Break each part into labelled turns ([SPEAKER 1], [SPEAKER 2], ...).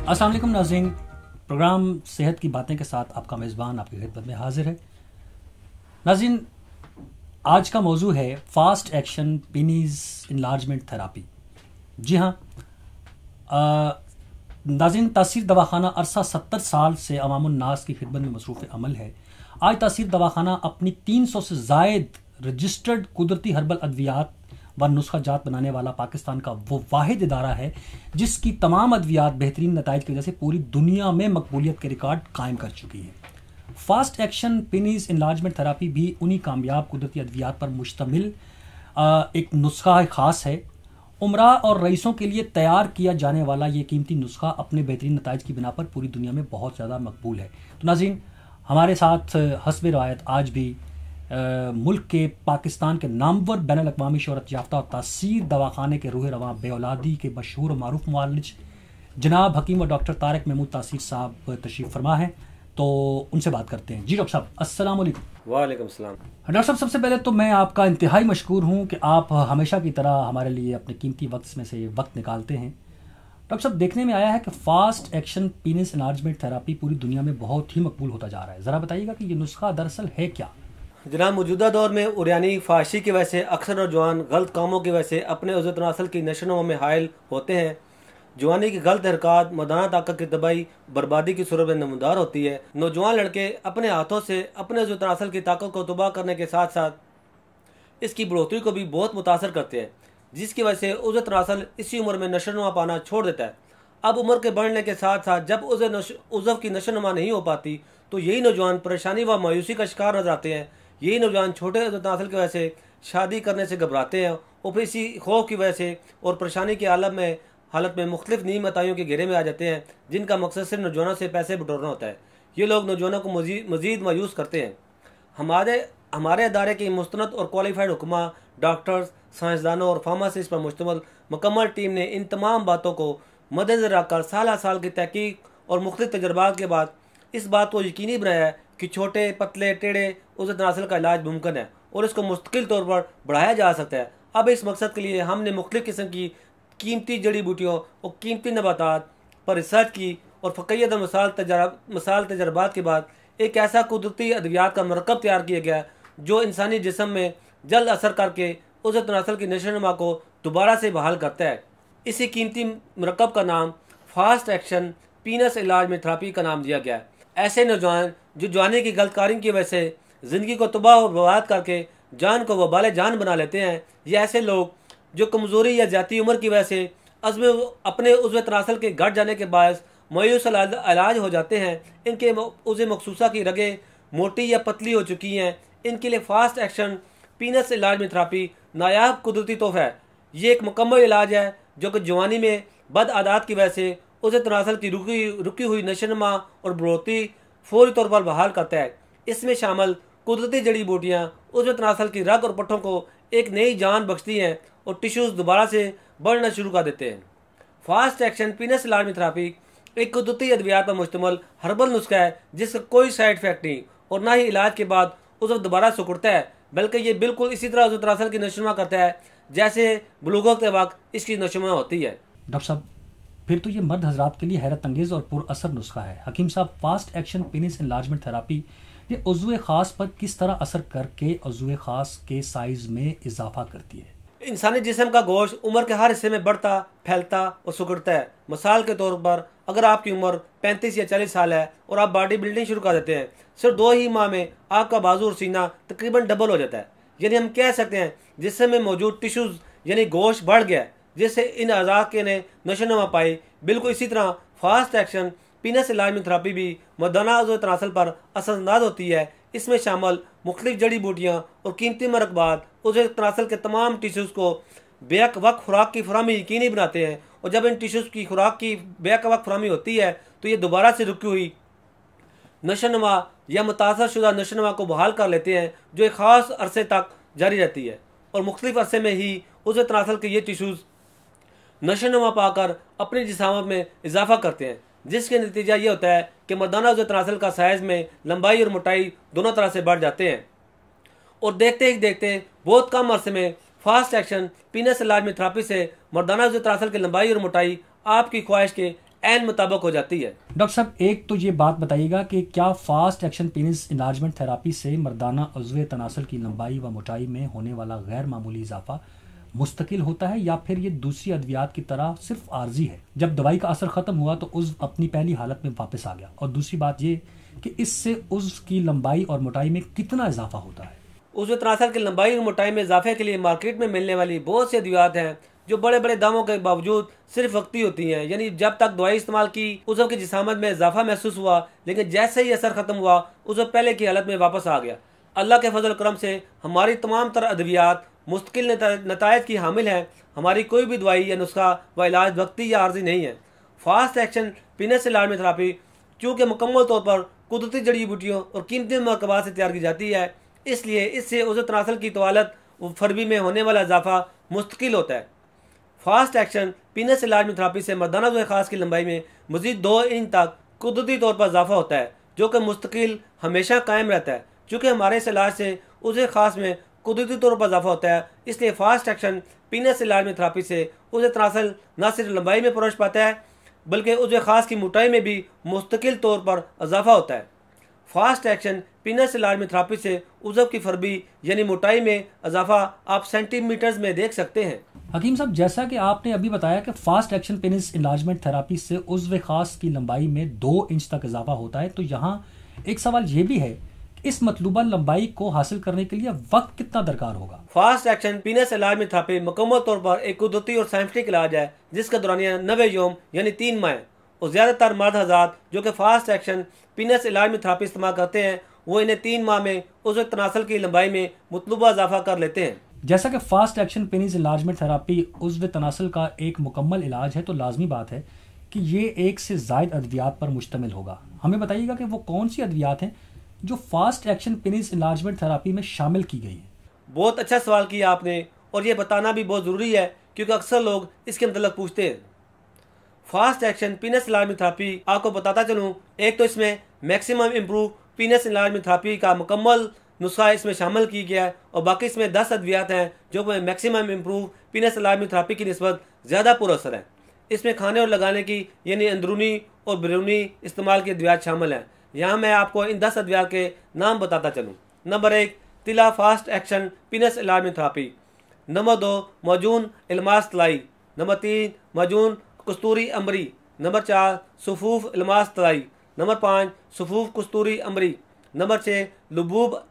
[SPEAKER 1] अस्सलाम वालेकुम नाज़रीन, प्रोग्राम सेहत की बातें के साथ आपका मेज़बान आपकी खिदमत में हाजिर है। नाज़रीन, आज का मौजू है फास्ट एक्शन पीनीज इनलार्जमेंट थेरापी। जी हाँ नाज़रीन, तासीर दवाखाना अरसा 70 साल से अवामुन नास की खिदमत में मसरूफ़ अमल है। आज तासीर दवाखाना अपनी 300 से ज़ायद रजिस्टर्ड कुदरती हर्बल अद्वियात व नुस्खा जात बनाने वाला पाकिस्तान का वो वाहिद इदारा है जिसकी तमाम अद्वियात बेहतरीन नताइज की वजह से पूरी दुनिया में मकबूलियत के रिकॉर्ड कायम कर चुकी है। फास्ट एक्शन पीनीज इनलार्जमेंट थेरापी भी उन्हीं कामयाब कुदरती अद्वियात पर मुश्तमिल एक नुस्खा खास है। उमरा और रईसों के लिए तैयार किया जाने वाला ये कीमती नुस्खा अपने बेहतरीन नताइज की बिना पर पूरी दुनिया में बहुत ज़्यादा मकबूल है। तो नाज़रीन, हमारे साथ हस्ब रवायत आज भी मुल्क के पाकिस्तान के नामवर बैनुल अक़वामी शोहरत याफ्ता और तासीर दवाखाने के रूह रवां बेऔलादी के मशहूर और मारूफ मुआलिज जनाब हकीम और डॉक्टर तारिक महमूद तासीर साहब तशरीफ़ फरमा है, तो उनसे बात करते हैं। जी डॉक्टर साहब, अस्सलाम वालेकुम।
[SPEAKER 2] वालेकुम सलाम।
[SPEAKER 1] डॉक्टर साहब, सबसे पहले तो मैं आपका इंतहाई मशकूर हूँ कि आप हमेशा की तरह हमारे लिए अपने कीमती वक्त में से वक्त निकालते हैं। डॉक्टर साहब, देखने में आया है कि fast action penis enlargement therapy पूरी दुनिया में बहुत ही मकबूल होता जा रहा है। ज़रा बताइएगा कि ये नुस्खा दरअसल है क्या?
[SPEAKER 2] जनाब, मौजूदा दौर में उर्यानी फाशी की वजह से अक्सर नौजवान गलत कामों की वजह से अपने उज़्र तनासल की नशोनुमा में हायल होते हैं। जवानी की गलत हरकत मर्दाना ताकत की तबाही बर्बादी की सूरत में नमदार होती है। नौजवान लड़के अपने हाथों से अपने उज़्र तनासल की ताकत को तबाह करने के साथ साथ इसकी बढ़ोतरी को भी बहुत मुतासर करते हैं, जिसकी वजह से उज़्र तनासल इसी उम्र में नशोनुमा पाना छोड़ देता है। अब उम्र के बढ़ने के साथ साथ जब उज़्र की नशोनुमा नहीं हो पाती तो यही नौजवान परेशानी व मायूसी का शिकार नजर आते हैं। यही नौजवान छोटे उज़्र तनासल की वजह से शादी करने से घबराते हैं और फिर इसी खौफ की वजह से और परेशानी के हालत में मुख्तलिफ नीम अताइयों के घेरे में आ जाते हैं, जिनका मकसद सिर्फ नौजवानों से पैसे बटोरना होता है। ये लोग नौजवानों को मजीद मायूस करते हैं। हमारे अदारे की मुस्तनद और क्वालिफाइड हुक्मा, डॉक्टर्स, साइंसदानों और फार्मासिस्ट पर मुश्तमिल मुकम्मल टीम ने इन तमाम बातों को मद्देनजर रखकर साल की तहकीक और मुख्तलिफ तजर्बात के बाद इस बात को यकीनी बनाया है कि छोटे पतले टेढ़े उज़्र तनासल का इलाज मुमकिन है और इसको मुस्तकिल तौर पर बढ़ाया जा सकता है। अब इस मकसद के लिए हमने मुख्तलिफ किस्म की कीमती जड़ी बूटियों और कीमती नबातात पर रिसर्च की और फ़क़ियत और मिसाल तजर्बात के बाद एक ऐसा कुदरती अद्वियात का मरकब तैयार किया गया जो इंसानी जिस्म में जल्द असर करके उज़्र तनासल की नशोनुमा को दोबारा से बहाल करता है। इसी कीमती मरकब का नाम fast action penis enlargement therapy का नाम दिया गया है। ऐसे नौजवान जो जवानी की गलतकारी की वजह से ज़िंदगी को तबाह और बर्बाद करके जान को वबाल जान बना लेते हैं, ये ऐसे लोग जो कमज़ोरी या ज़्यादा उम्र की वजह से अपने उज़्र तनासल के घट जाने के बायस मायूस इलाज हो जाते हैं। इनके उज़्र मखसूसा की रगें मोटी या पतली हो चुकी हैं। इनके लिए fast action penis enlargement therapy नायाब कुदरती तोहफ़ा है। ये एक मुकम्मल इलाज है जो कि जवानी में बद आदात की वजह से उज़्र तनासल की रुकी हुई नशोनुमा और बढ़ोतरी फौरी तौर पर बहाल करता है। इसमें शामिल कुदरती जड़ी बूटियाँ उज़्र तनासल की रग और पट्टों को एक नई जान बख्शती हैं और टिश्यूज़ दोबारा से बढ़ना शुरू कर देते हैं। Fast action penis enlargement therapy एक कुदरती अद्वियात पर मुश्तमिल हर्बल नुस्खा है जिसका कोई साइड इफेक्ट नहीं और ना ही इलाज के बाद उज़्र दोबारा सिकुड़ता है, बल्कि ये बिल्कुल इसी तरह उज़्र तनासल की नशोनुमा करता है जैसे बुलूगत के वक्त इसकी नशोनुमा होती है।
[SPEAKER 1] डॉक्टर साहब, फिर तो ये मर्द हजरात के लिए हैरत अंगेज़ और पुरअसर नुस्खा है। हकीम साहब, fast action penis enlargement therapy ये उज़्व ख़ास पर किस तरह असर करके उज़्व ख़ास के साइज़ में इजाफा करती है?
[SPEAKER 2] इंसानी जिस्म का गोश्त उम्र के हर हिस्से में बढ़ता, फैलता और सिकुड़ता है। मिसाल के तौर पर अगर आपकी उम्र 35 या 40 साल है और आप बॉडी बिल्डिंग शुरू कर देते हैं, सिर्फ 2 ही माह में आपका बाजू और सीना तकरीबन डबल हो जाता है। यानी हम कह सकते हैं जिस्म में मौजूद टिश्यूज़ यानी गोश्त बढ़ गया है, जिससे इन अज़ा के ने नशोनुमा पाई। बिल्कुल इसी तरह fast action penis enlargement therapy भी मर्दाना उज़्र तनासल पर असरअंदाज होती है। इसमें शामिल मुख्तलिफ जड़ी बूटियाँ और कीमती मरकबात उज़्र तनासल के तमाम टिश्यूज़ को बेक वक्त खुराक की फराहमी यकीनी बनाते हैं और जब इन टिश्यूज़ की खुराक की बेक वक्त फराहमी होती है तो ये दोबारा से रुकी हुई नशोनुमा या मुतासर शुदा नशोनुमा को बहाल कर लेते हैं, जो एक ख़ास अरसे तक जारी रहती है और मुख्तलिफ अरसे में ही उज़्र तनासल के ये टिश्यूज़ नशोनुमा पाकर अपनी जिसामत में इजाफा करते हैं, जिसके नतीजा ये होता है कि मर्दाना उज़्र तनासल का साइज़ में लंबाई और मोटाई दोनों तरह से बढ़ जाते हैं और देखते ही देखते बहुत कम अरसे में fast action penis enlargement therapy से मर्दाना उज़्र तनासल की लंबाई और मोटाई आपकी ख्वाहिश के ऐन मुताबिक हो जाती है।
[SPEAKER 1] डॉक्टर साहब, एक तो ये बात बताइएगा कि क्या fast action penis enlargement therapy से मर्दाना उज़्व तनासल की लंबाई व मोटाई में होने वाला गैर मामूली इजाफा मुस्तकिल होता है, या फिर ये दूसरी अद्वियात की तरह सिर्फ आर्जी है, जब दवाई का असर खत्म हुआ तो उज़्व अपनी पहली हालत में वापस आ गया? और दूसरी बात ये कि इससे उज़्व की लंबाई और मोटाई में कितना इजाफा होता है?
[SPEAKER 2] उज़्व तनासल की लंबाई और मोटाई में इजाफे के लिए मार्केट में मिलने वाली बहुत सी अद्वियात हैं जो बड़े बड़े दामों के बावजूद सिर्फ वक्ती होती हैं। यानी जब तक दवाई इस्तेमाल की उज़्व की जिसामत में इजाफा महसूस हुआ, लेकिन जैसे ही असर खत्म हुआ उज़्व पहले की हालत में वापस आ गया। अल्लाह के फजल करम से हमारी तमाम तरह अद्वियात मुस्तकिल नतायज की हामिल हैं। हमारी कोई भी दवाई या नुस्खा व इलाज वक्ती या आर्जी नहीं है। Fast action penis enlargement therapy चूँकि मुकम्मल तौर पर कुदरती जड़ी बूटियों और कीमती मरकबात से तैयार की जाती है, इसलिए इससे उज़्व तनासल की तवालत फरबी में होने वाला इजाफा मुस्तकिल होता है। Fast action penis enlargement therapy से मर्दाना उज़्व खास की लंबाई में मजीद 2 इंच तक कुदरती तौर पर इजाफा होता है, जो कि मुस्तकिल हमेशा कायम रहता है। चूँकि हमारे इस इलाज से उज़्व खास में कुदरती तौर पर इजाफा होता है, इसलिए fast action penis enlargement therapy से उज़्व तनासल न सिर्फ लंबाई में परोश पाता है, बल्कि उज़्व खास की मोटाई में भी मुस्तकिल तौर पर इजाफा होता है। Fast action penis enlargement therapy से उज़्व की फरबी यानी मोटाई में इजाफा आप सेंटीमीटर्स में देख सकते हैं।
[SPEAKER 1] हकीम साहब, जैसा कि आपने अभी बताया कि fast action penis enlargement therapy से उज़्व खास की लंबाई में 2 इंच तक इजाफा होता है, तो यहाँ एक सवाल ये भी है कि इस मतलूबा लंबाई को हासिल करने के लिए वक्त कितना दरकार होगा?
[SPEAKER 2] Fast action penis enlargement therapy मुकम्मल तौर पर एक कुदरती और साइंटिफिक इलाज है जिसका दौरानिया 90 यौम यानी 3 माह है। और ज़्यादातर मर्द हज़रात जो कि fast action penis enlargement therapy इस्तेमाल करते हैं, वो इन्हें 3 माह में उज़्व तनासल की लंबाई में मतलूबा इजाफा कर लेते हैं।
[SPEAKER 1] जैसा कि fast action penis enlargement therapy उज़्व तनासल का एक मुकम्मल इलाज है, तो लाजमी बात है कि ये एक से ज़ायद अद्वियात पर मुश्तमिल होगा। हमें बताइएगा कि वो कौन सी अद्वियात हैं जो fast action penis enlargement therapy में शामिल की गई है?
[SPEAKER 2] बहुत अच्छा सवाल किया आपने, और ये बताना भी बहुत ज़रूरी है क्योंकि अक्सर लोग इसके मतलब पूछते हैं। Fast action penis enlargement therapy आपको बताता चलूँ, एक तो इसमें maximum improve penis enlargement therapy का मुकम्मल नुस्खा इसमें शामिल की गया है, और बाकी इसमें 10 अद्वियात हैं जो maximum improve penis enlargement therapy की निस्बत ज़्यादा पुरअसर है। इसमें खाने और लगाने की यानी अंदरूनी और बैरूनी इस्तेमाल की अद्वियात शामिल हैं। यहाँ मैं आपको इन 10 अद्वियात के नाम बताता चलूँ। नंबर 1 तिला fast action penis enlargement therapy. Number 2 मौजून Ilmas तलाई। नंबर 3 मौजून कस्तूरी अमरी। नंबर 4 सफूफ इल्मास तलाई। नंबर 5 सफूफ कस्तूरी अमरी। नंबर 6 लबूब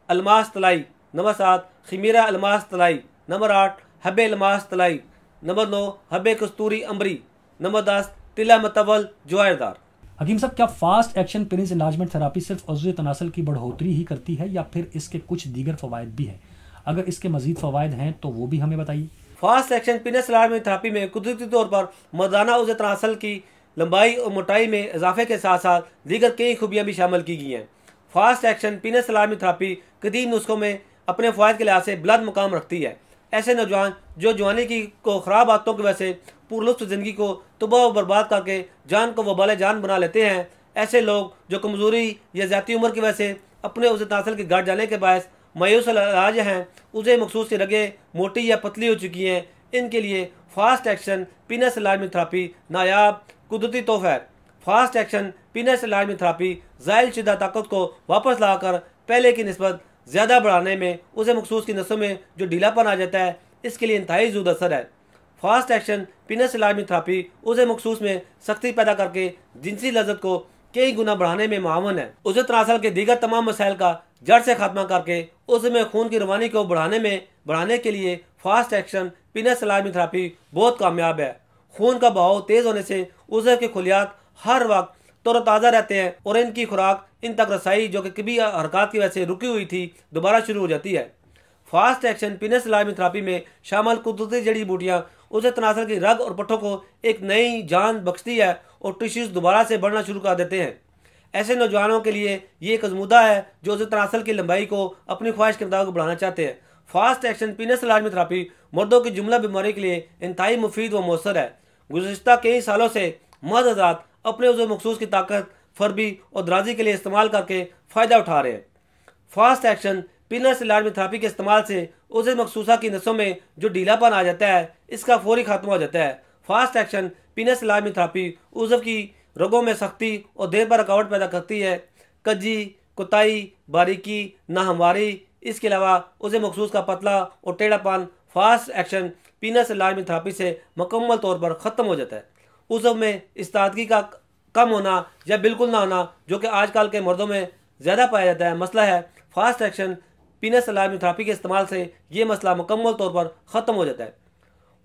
[SPEAKER 2] अलमास तलाई। नंबर 7 खमीरा अलमास तलाई। नंबर 8 हब्बे अलमास तलाई। नंबर 9 हब्बे कस्तूरी अमरी। नंबर 10 तिला मतवल जवायरदार।
[SPEAKER 1] हकीम साहब, क्या fast action penis enlargement therapy सिर्फ उज़्व तनासल की बढ़ोतरी ही करती है, या फिर इसके कुछ दीगर फ़वाइद भी हैं? अगर इसके मजीद फ़वाइद हैं तो वो भी हमें बताइए।
[SPEAKER 2] Fast action penis enlargement therapy में कुदरती तौर पर मर्दाना उज़्व तनासल की लंबाई और मोटाई में इजाफे के साथ साथ दीगर कई खूबियाँ भी शामिल की गई हैं। Fast action penis enlargement therapy कदीम नुस्खों में अपने फ़वाइद के लिहाज से बुलंद मुकाम रखती है। ऐसे नौजवान जो जवानी की को ख़राब आदतों की वजह से पुरलुत्फ़ ज़िंदगी को तबाह बर्बाद करके जान को वबाल जान बना लेते हैं, ऐसे लोग जो कमज़ोरी या ज़्यादा उम्र की वजह से अपने उज़्व तनासल के घट जाने के बायस मायूस इलाज हैं, उसे मखसूस की रगें मोटी या पतली हो चुकी हैं, इनके लिए fast action penis enlargement therapy नायाब कुदरती तोहफा है। Fast action penis enlargement therapy ज़ायल शुदा ताकत को वापस लाकर पहले की निस्बत ज़्यादा बढ़ाने में, उसे मखसूस की नसों में जो ढीलापन आ जाता है, इसके लिए इंतहाई ज़ूद असर है। Fast action penis enlargement therapy उसे मखसूस में सख्ती पैदा करके जिनसी लज्जत को कई गुना बढ़ाने में मुआवन है। उज़्व तनासल के दीगर तमाम मसाइल का जड़ से खात्मा करके उसमें खून की रवानी को बढ़ाने के लिए fast action penis enlargement therapy बहुत कामयाब है। खून का बहाव तेज़ होने से उज़्व के खुलियात हर वक्त तरोताज़ा रहते हैं और इनकी खुराक इन तक रसाई जो कि कभी हरकत की वजह से रुकी हुई थी दोबारा शुरू हो जाती है। Fast action penis enlargement therapy में शामिल कुदरती जड़ी बूटियाँ उज़्व तनासल की रग और पट्टों को एक नई जान बख्शती है और टिश्यूज दोबारा से बढ़ना शुरू कर देते हैं। ऐसे नौजवानों के लिए ये एक आजमूदा है जो उज़्व तनासल की लंबाई को अपनी ख्वाहिश के मुताबिक बढ़ाना चाहते हैं। Fast action penis enlargement therapy मर्दों की जुमला बीमारी के लिए इंतहाई मुफीद व मौसर है। गुज़िश्ता कई सालों से मर्द हज़रात अपने उज़्व मखसूस की ताकत, फरबी और दराजी के लिए इस्तेमाल करके फ़ायदा उठा रहे हैं। Fast action penis enlargement therapy के इस्तेमाल से उज़्व मखसूसा की नसों में जो ढीलापन आ जाता है, इसका फौरी खात्मा हो जाता है। फास्ट एक्शन पीनस लाजमी थेरापी उज़व की रगों में सख्ती और देर पर रुकावट पैदा करती है। कज्जी, कुताई, बारीकी, नाहमवारी, इसके अलावा उसे मखसूस का पतला और टेढ़ापन फास्ट एक्शन पीनस लाजमी थेरापी से मुकम्मल तौर पर ख़त्म हो जाता है। उज़व में इस्तादगी का कम होना या बिल्कुल ना होना, जो कि आजकल के मर्दों में ज़्यादा पाया जाता है, मसला है। फास्ट एक्शन पीनस लाजमी थेरापी के इस्तेमाल से ये मसला मुकम्मल तौर पर ख़त्म हो जाता है।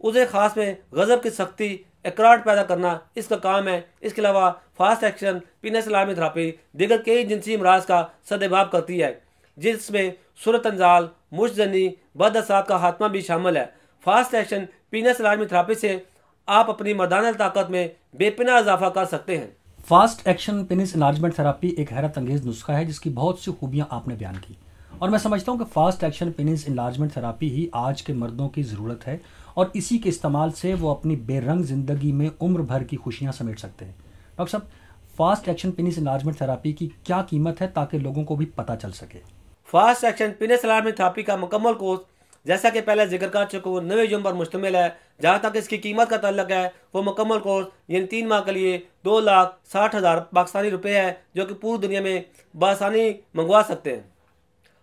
[SPEAKER 2] उसे ख़ास में गज़ब की सख्ती, इकरार पैदा करना इसका काम है। इसके अलावा फास्ट एक्शन पीनस लाजमी थेरापी दीगर कई जिनसी अमराज का सद्भाव करती है, जिसमें सूरत अंजाल, मुश्तजनी, बदअसाब का खात्मा भी शामिल है। फास्ट एक्शन पीनस लाजमी थेरापी से आप अपनी मर्दाना ताकत में बेपनाह इजाफा कर सकते हैं।
[SPEAKER 1] Fast action penis enlargement therapy एक हैरत अंगेज नुस्खा है जिसकी बहुत सी खूबियां आपने बयान की, और मैं समझता हूं कि fast action penis enlargement therapy ही आज के मर्दों की ज़रूरत है, और इसी के इस्तेमाल से वो अपनी बेरंग ज़िंदगी में उम्र भर की खुशियां समेट सकते हैं। डॉक्टर साहब, fast action penis enlargement therapy की क्या कीमत है ताकि लोगों को भी पता चल सके?
[SPEAKER 2] Fast action penis enlargement therapy का मुकम्मल कोर्स, जैसा कि पहले जिक्र कर चुका हूँ, 9 जुम्मन पर मुश्तमिल है। जहाँ तक इसकी कीमत का ताल्लुक है, वो मुकम्मल कोर्स यानी 3 माह के लिए 2,60,000 पाकिस्तानी रुपये है, जो कि पूरी दुनिया में बआसानी मंगवा सकते हैं।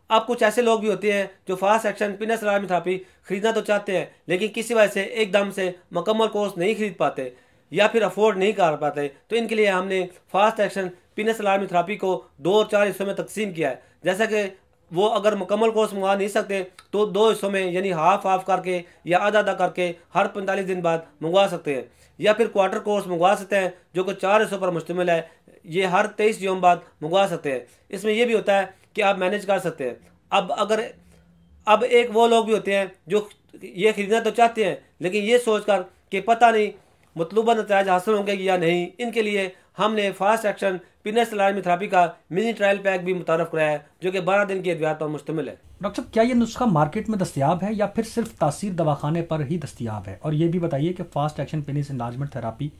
[SPEAKER 2] अब कुछ ऐसे लोग भी होते हैं जो फास्ट एक्शन पीनस लाजमी थेरापी खरीदना तो चाहते हैं, लेकिन किसी वजह से एकदम से मुकम्मल कोर्स नहीं खरीद पाते या फिर अफोर्ड नहीं कर पाते। तो इनके लिए हमने फास्ट एक्शन पीनस लाजमी थेरापी को 2 और 4 हिस्सों में तकसीम किया है। जैसा कि वो अगर मुकम्मल कोर्स मंगवा नहीं सकते तो 2 हिस्सों में यानी हाफ करके या आधा करके हर 45 दिन बाद मंगवा सकते हैं, या फिर क्वार्टर कोर्स मंगवा सकते हैं जो कि 4 हिस्सों पर मुश्तमिल है। ये हर 23 यौम बाद मंगवा सकते हैं। इसमें यह भी होता है कि आप मैनेज कर सकते हैं। अब एक वो लोग भी होते हैं जो ये खरीदना तो चाहते हैं, लेकिन ये सोचकर कि पता नहीं मतलूबा नतीजा हासिल होंगे या नहीं, इनके लिए हमने फास्ट एक्शन पीनस लाजमी थेरापी का मिनी ट्रायल पैक भी मुतारफ कराया है, जो कि 12 दिन की अद्वियात पर मुश्तमिल है।
[SPEAKER 1] डॉक्टर साहब, क्या ये नुस्खा मार्केट में दस्तियाब है या फिर सिर्फ तासीर दवाखाने पर ही दस्तियाब है? और ये भी बताइए कि fast action penis enlargement therapy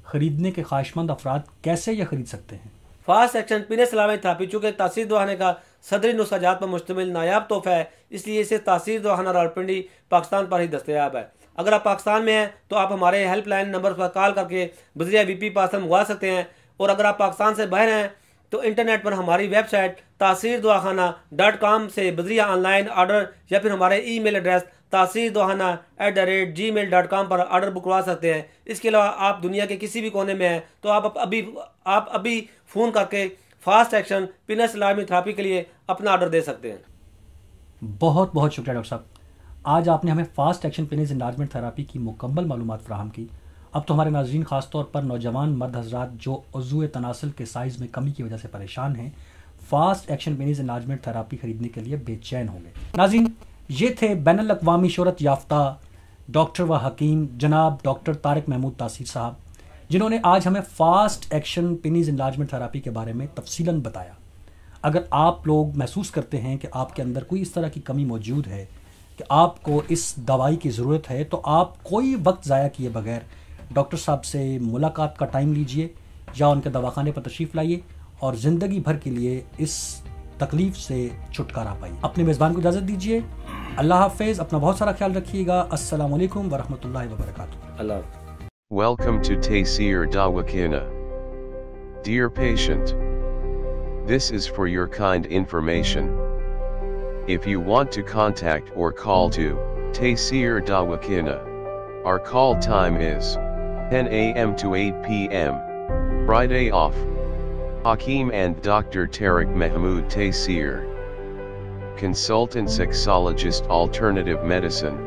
[SPEAKER 1] खरीदने के ख्वाहिशमंद अफराद कैसे यह खरीद सकते हैं?
[SPEAKER 2] फास्ट एक्शन पीनस लाजमी थेरापी चूँकि तासीर दवाखाने का सदरी नुस्खाजात पर मुश्तमिल नायाब तोहफा है, इसलिए इसे तासीर दवाखाना रावलपिंडी पाकिस्तान पर ही दस्तयाब है। अगर आप पाकिस्तान में हैं तो आप हमारे हेल्पलाइन नंबर पर कॉल करके बज़रिया VP पार्सल मंगवा सकते हैं, और अगर आप पाकिस्तान से बाहर हैं तो इंटरनेट पर हमारी वेबसाइट taseerdwakhana.com से बज़रिया ऑनलाइन ऑर्डर या फिर हमारे ईमेल एड्रेस taseerdwakhana@gmail.com पर ऑर्डर बुक करवा सकते हैं। इसके अलावा आप दुनिया के किसी भी कोने में हैं तो आप अभी फ़ोन करके फास्ट एक्शन पीनस लाजमी थेरापी के लिए अपना ऑर्डर दे सकते हैं।
[SPEAKER 1] बहुत बहुत शुक्रिया डॉक्टर साहब, आज आपने हमें fast action penis enlargement therapy की मुकम्मल मालूमात फराहम की। अब तो हमारे नाज़रीन ख़ासतौर पर नौजवान मर्द हजरात जो उज़्व तनासल के साइज़ में कमी की वजह से परेशान हैं, fast action penis enlargement therapy खरीदने के लिए बेचैन होंगे। नाज़रीन, ये थे बैनुल अक़वामी शोहरत याफ्ता डॉक्टर व हकीम जनाब डॉक्टर तारिक महमूद तासीर साहब, जिन्होंने आज हमें fast action penis enlargement therapy के बारे में तफसीलन बताया। अगर आप लोग महसूस करते हैं कि आपके अंदर कोई इस तरह की कमी मौजूद है कि आपको इस दवाई की ज़रूरत है, तो आप कोई वक्त ज़ाया किए बगैर डॉक्टर साहब से मुलाकात का टाइम लीजिए या उनके दवाखाने पर तशरीफ़ लाइए और ज़िंदगी भर के लिए इस तकलीफ़ से छुटकारा पाइए। अपने मेज़बान को इजाज़त दीजिए। अल्लाह हाफ़िज़, अपना बहुत सारा ख्याल रखिएगा। अस्सलामु अलैकुम वरहमतुल्लाहि वबरकातुहू।
[SPEAKER 2] अल्लाह।
[SPEAKER 3] Welcome to Taseer Dawakhana. Dear patient, this is for your kind information. If you want to contact or call to Taseer Dawakhana, our call time is 10 a.m. to 8 p.m. Friday off. Hakeem and Dr. Tariq Mahmood Taseer, Consultant Sexologist Alternative Medicine,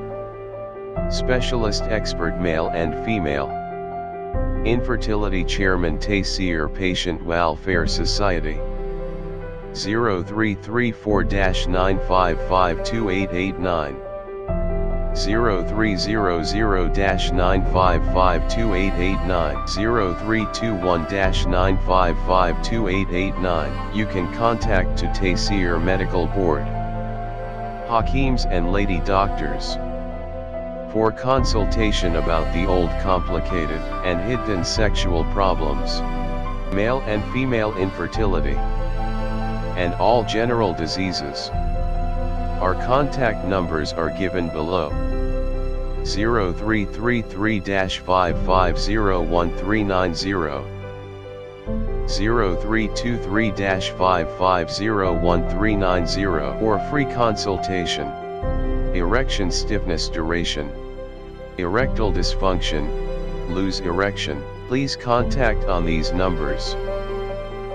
[SPEAKER 3] Specialist Expert Male and Female, Infertility Chairman Taseer Patient Welfare Society, 0334-9552889, 0300-9552889, 0321-9552889. You can contact to Taseer Medical Board, Hakeems and Lady Doctors, for consultation about the old complicated and hidden sexual problems, male and female infertility, and all general diseases. Our contact numbers are given below. 0333-5501390, 0323-5501390, or free consultation. Erection stiffness duration. Erectile dysfunction, lose erection. Please contact on these numbers: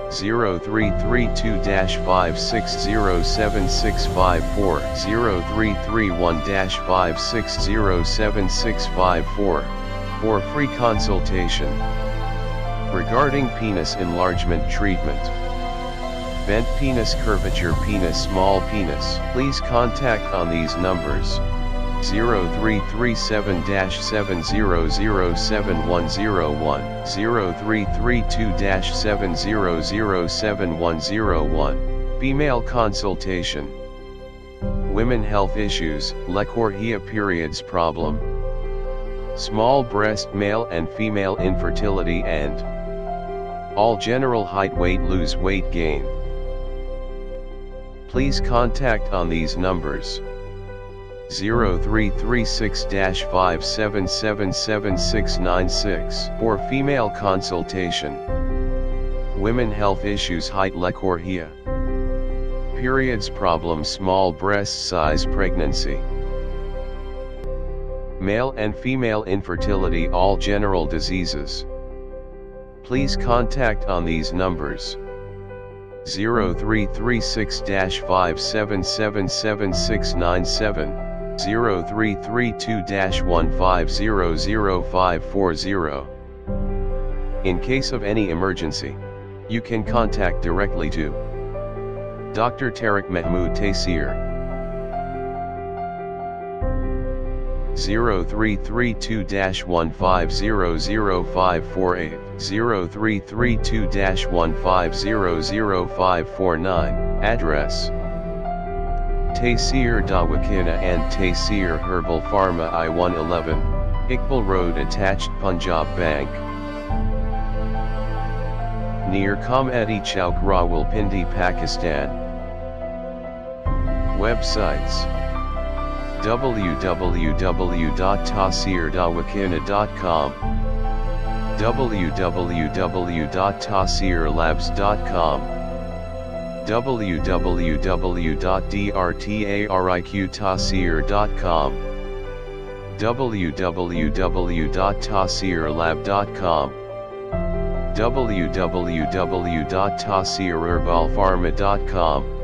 [SPEAKER 3] 0332-5607654, 0331-5607654, for free consultation. Regarding penis enlargement treatment. Bent penis, curvature penis, small penis. Please contact on these numbers: 0337-7007101, 0332-7007101. Female consultation. Women health issues, leukorrhea, periods problem, small breast, male and female infertility, and all general height, weight lose, weight gain. Please contact on these numbers: 0336-5777696 for female consultation. Women health issues, height, leukorrhea, periods problem, small breast size, pregnancy, male and female infertility, all general diseases. Please contact on these numbers: 0336-5777697, 0332-1500540. In case of any emergency, you can contact directly to Dr. Tariq Mahmood Taseer. 0332-1500548, 0332-1500549, address Taseer Dawakana and Taseer Herbal Pharma, I-111, Iqbal Road, attached Punjab Bank, near Comedy Chowk, Rawalpindi, Pakistan. Websites: www.taseerdawakana.com, www.taseerlabs.com, www.drtariqtaseer.com, www.taseerlab.com, www.taseerherbalpharma.com.